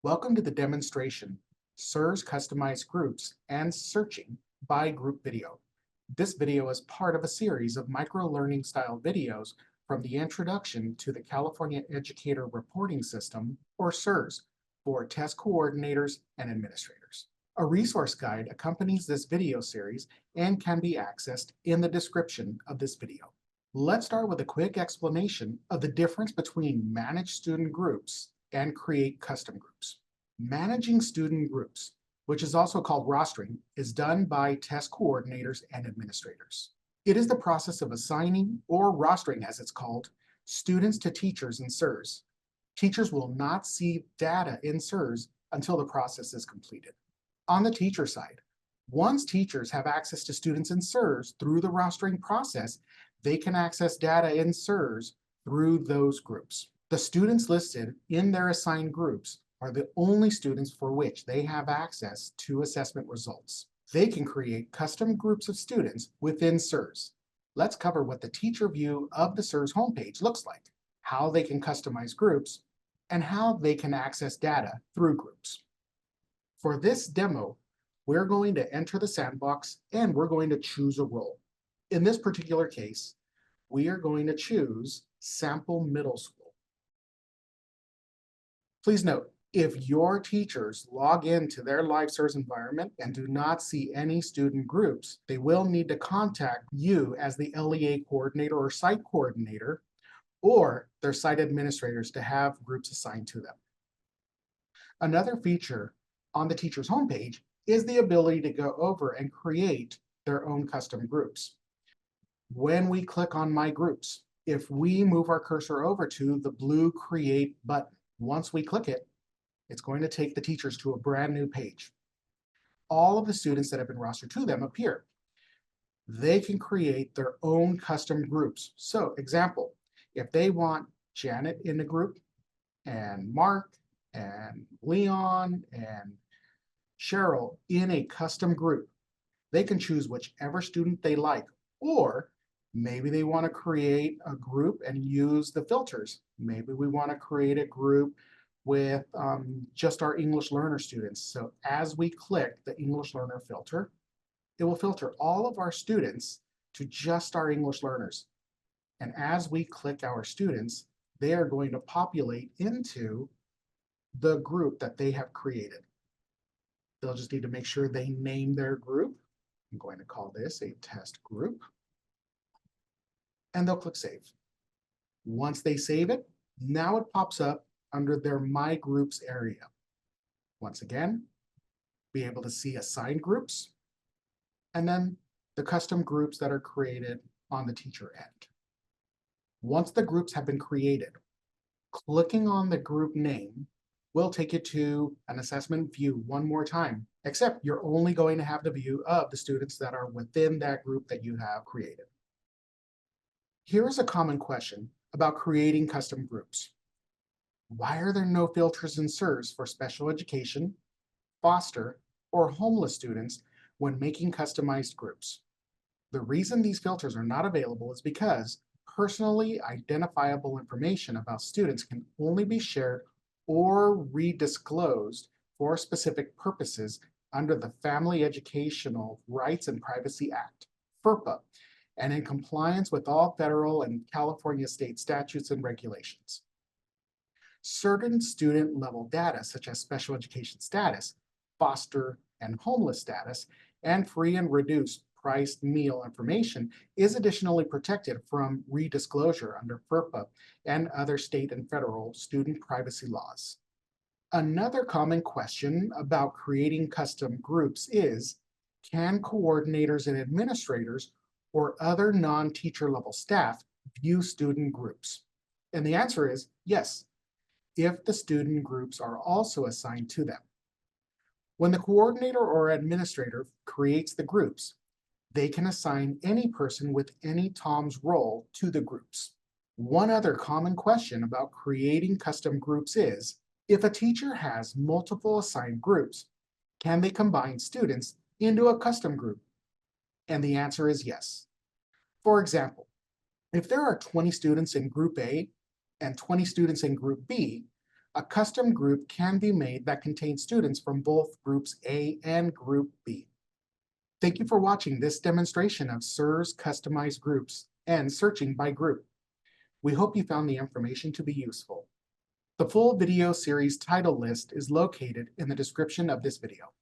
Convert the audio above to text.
Welcome to the demonstration, SIRS Customized Groups and Searching by Group Video. This video is part of a series of micro-learning style videos from the Introduction to the California Educator Reporting System, or SIRS, for test coordinators and administrators. A resource guide accompanies this video series and can be accessed in the description of this video. Let's start with a quick explanation of the difference between managed student groups and create custom groups. Managing student groups, which is also called rostering, is done by test coordinators and administrators. It is the process of assigning, or rostering as it's called, students to teachers in SIRS. Teachers will not see data in SIRS until the process is completed. On the teacher side, once teachers have access to students in SIRS through the rostering process, they can access data in SIRS through those groups. The students listed in their assigned groups are the only students for which they have access to assessment results. They can create custom groups of students within SIRS. Let's cover what the teacher view of the SIRS homepage looks like, how they can customize groups, and how they can access data through groups. For this demo, we're going to enter the sandbox and we're going to choose a role. In this particular case, we are going to choose Sample Middle School. Please note, if your teachers log into their live SIRS environment and do not see any student groups, they will need to contact you as the LEA coordinator or site coordinator or their site administrators to have groups assigned to them. Another feature on the teacher's homepage is the ability to go over and create their own custom groups. When we click on My Groups, if we move our cursor over to the blue Create button, once we click it, it's going to take the teachers to a brand new page. All of the students that have been rostered to them appear. They can create their own custom groups. So, example, if they want Janet in the group, and Mark, and Leon, and Cheryl in a custom group, they can choose whichever student they like, or maybe they want to create a group and use the filters. Maybe we want to create a group with just our English learner students. So as we click the English learner filter, it will filter all of our students to just our English learners. And as we click our students, they are going to populate into the group that they have created. They'll just need to make sure they name their group. I'm going to call this a test group. And they'll click Save. Once they save it, now it pops up under their My Groups area. Once again, be able to see assigned groups, and then the custom groups that are created on the teacher end. Once the groups have been created, clicking on the group name will take you to an assessment view one more time, except you're only going to have the view of the students that are within that group that you have created. Here is a common question about creating custom groups. Why are there no filters in SIRS for special education, foster, or homeless students when making customized groups? The reason these filters are not available is because personally identifiable information about students can only be shared or redisclosed for specific purposes under the Family Educational Rights and Privacy Act, FERPA, and in compliance with all federal and California state statutes and regulations. Certain student level data, such as special education status, foster and homeless status, and free and reduced priced meal information is additionally protected from redisclosure under FERPA and other state and federal student privacy laws. Another common question about creating custom groups is, can coordinators and administrators or other non-teacher level staff view student groups? And the answer is yes, if the student groups are also assigned to them. When the coordinator or administrator creates the groups, they can assign any person with any TOMS role to the groups. One other common question about creating custom groups is, if a teacher has multiple assigned groups, can they combine students into a custom group? And the answer is yes. For example, if there are 20 students in Group A and 20 students in Group B, A custom group can be made that contains students from both Groups A and Group B. Thank you for watching this demonstration of SIR's customized groups and searching by group. We hope you found the information to be useful. The full video series title list is located in the description of this video.